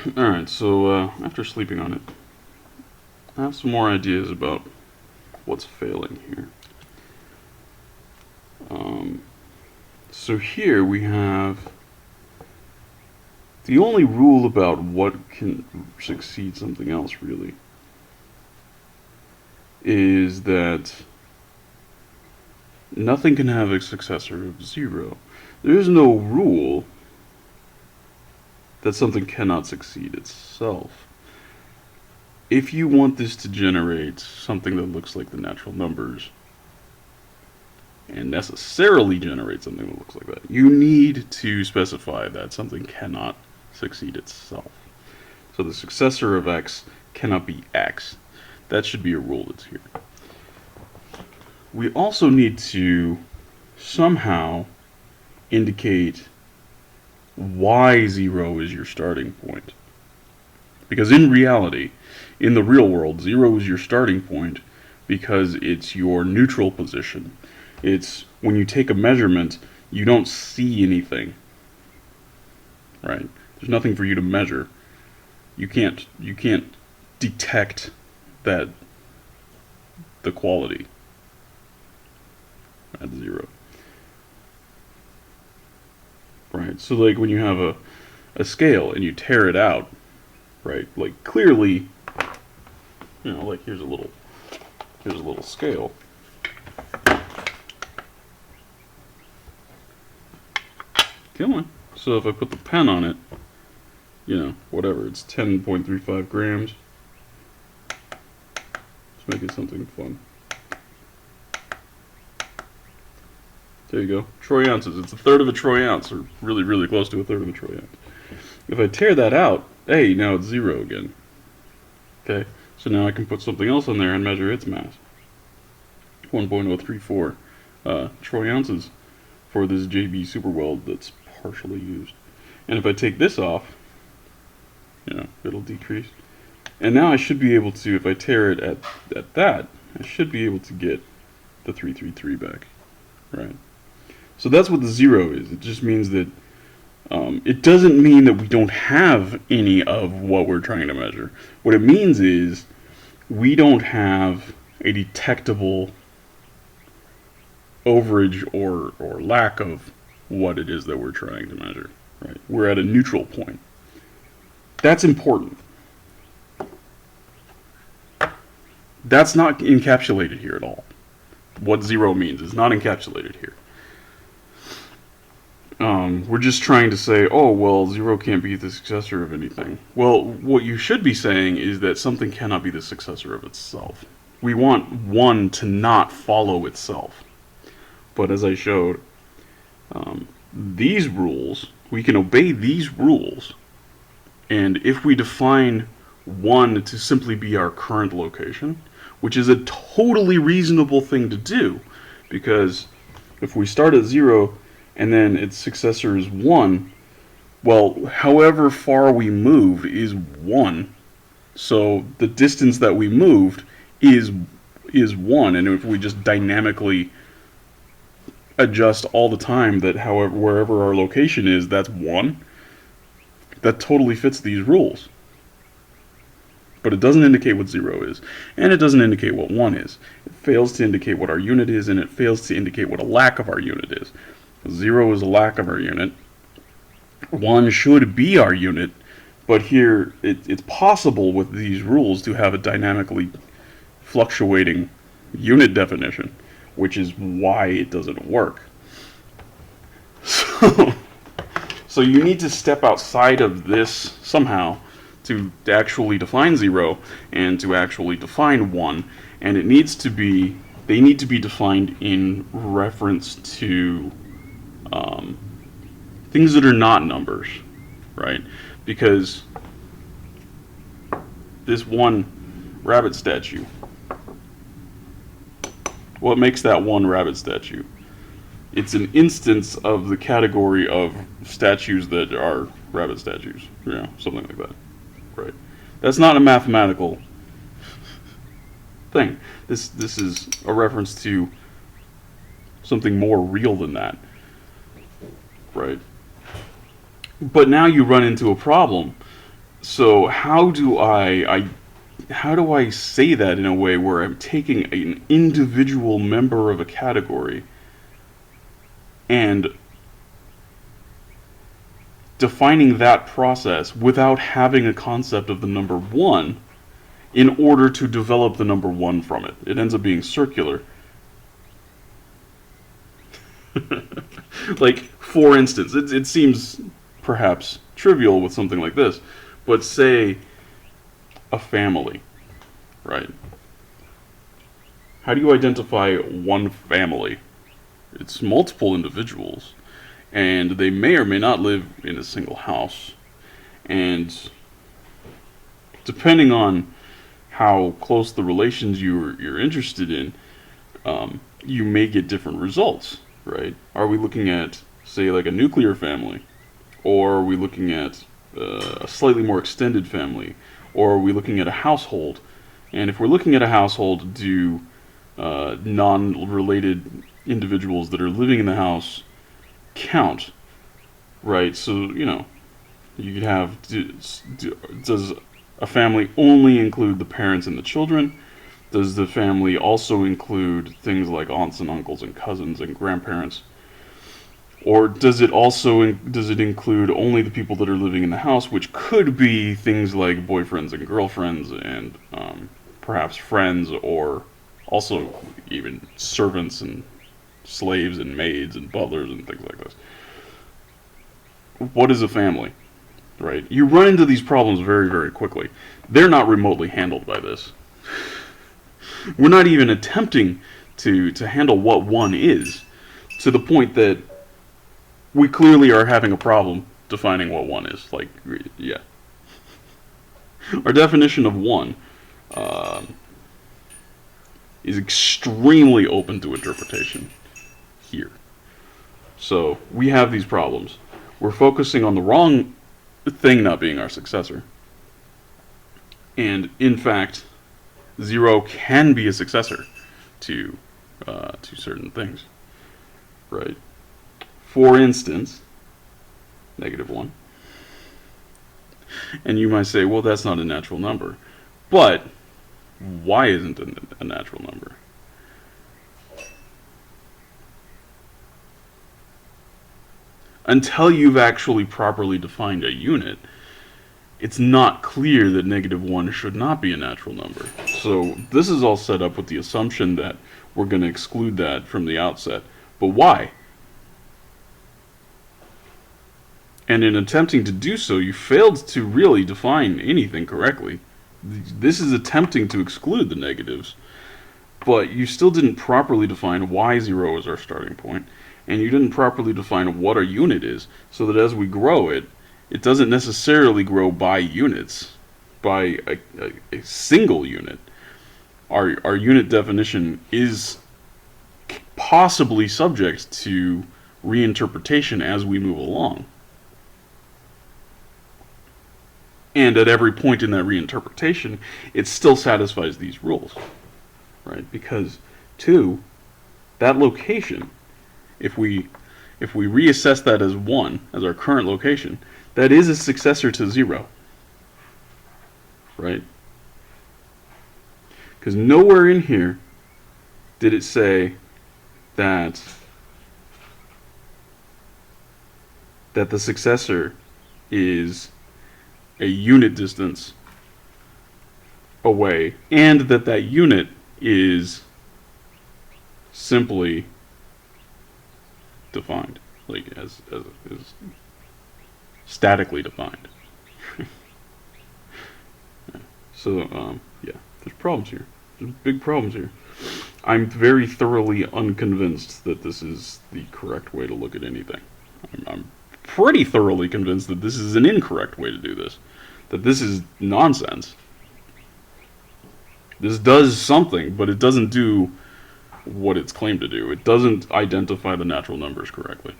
Alright, so after sleeping on it, I have some more ideas about what's failing here. So here we have the only rule about what can succeed something else, really, is that nothing can have a successor of 0. There is no rule that something cannot succeed itself. If you want this to generate something that looks like the natural numbers, and necessarily generate something that looks like that, you need to specify that something cannot succeed itself. So the successor of x cannot be x. That should be a rule that's here. We also need to somehow indicate why 0 is your starting point. Because in reality, in the real world, 0 is your starting point because it's your neutral position. It's when you take a measurement, you don't see anything, right? There's nothing for you to measure. You can't detect that the quality at 0. Right? So like when you have a scale and you tear it out, right? Like clearly, like here's a little scale. Come on. So if I put the pen on it, whatever, it's 10.35 grams. Let's make it something fun. There you go. Troy ounces. It's a third of a troy ounce, or really, really close to a third of a troy ounce. If I tear that out, hey, now it's 0 again. Okay, so now I can put something else on there and measure its mass. 1.034 troy ounces for this JB super weld that's partially used. And if I take this off, it'll decrease. And now I should be able to, if I tear it at that, I should be able to get the 333 back, right? So that's what the 0 is. It just means that it doesn't mean that we don't have any of what we're trying to measure. What it means is we don't have a detectable overage or lack of what it is that we're trying to measure. Right? We're at a neutral point. That's important. That's not encapsulated here at all. What 0 means is not encapsulated here. We're just trying to say, oh, well, 0 can't be the successor of anything. Well, what you should be saying is that something cannot be the successor of itself. We want 1 to not follow itself. But as I showed, these rules, we can obey these rules, and if we define 1 to simply be our current location, which is a totally reasonable thing to do, because if we start at 0 and then its successor is 1, well, however far we moved is 1, so the distance that we moved is 1, and if we just dynamically adjust all the time that wherever our location is, that's 1, that totally fits these rules. But it doesn't indicate what 0 is, and it doesn't indicate what 1 is. It fails to indicate what our unit is, and it fails to indicate what a lack of our unit is. 0 is a lack of our unit. 1 should be our unit, but here it's possible with these rules to have a dynamically fluctuating unit definition, which is why it doesn't work. So you need to step outside of this somehow to actually define 0 and to actually define 1, and they need to be defined in reference to things that are not numbers, right? Because this one rabbit statue, what makes that one rabbit statue? It's an instance of the category of statues that are rabbit statues, something like that, right? That's not a mathematical thing. This is a reference to something more real than that, right? But now you run into a problem. So how do I say that in a way where I'm taking an individual member of a category and defining that process without having a concept of the number one in order to develop the number one from it? It ends up being circular. Like, for instance, it seems perhaps trivial with something like this, but say a family, right? How do you identify one family? It's multiple individuals, and they may or may not live in a single house. And depending on how close the relations you're interested in, you may get different results, right? Are we looking at, say, like a nuclear family, or are we looking at a slightly more extended family, or are we looking at a household? And if we're looking at a household, do non-related individuals that are living in the house count, right? So, you could have, does a family only include the parents and the children? Does the family also include things like aunts and uncles and cousins and grandparents? Or does it include only the people that are living in the house, which could be things like boyfriends and girlfriends and perhaps friends, or also even servants and slaves and maids and butlers and things like this? What is a family, right? You run into these problems very, very quickly. They're not remotely handled by this. We're not even attempting to handle what one is, to the point that we clearly are having a problem defining what one is. Like, yeah. Our definition of one is extremely open to interpretation here. So we have these problems. We're focusing on the wrong thing not being our successor. And in fact, 0 can be a successor to certain things, right? For instance, -1. And you might say, well, that's not a natural number. But why isn't it a natural number? Until you've actually properly defined a unit, it's not clear that -1 should not be a natural number. So this is all set up with the assumption that we're going to exclude that from the outset. But why? And in attempting to do so, you failed to really define anything correctly. This is attempting to exclude the negatives, but you still didn't properly define why 0 is our starting point, and you didn't properly define what our unit is, so that as we grow it, it doesn't necessarily grow by units, by a single unit. Our unit definition is possibly subject to reinterpretation as we move along. And at every point in that reinterpretation, it still satisfies these rules, right? Because 2, that location, if we reassess that as 1, as our current location, that is a successor to 0, right? Because nowhere in here did it say that the successor is a unit distance away, and that unit is simply defined, like as statically defined. So yeah, there's problems here. There's big problems here. I'm very thoroughly unconvinced that this is the correct way to look at anything. I'm pretty thoroughly convinced that this is an incorrect way to do this. That this is nonsense. This does something, but it doesn't do what it's claimed to do. It doesn't identify the natural numbers correctly.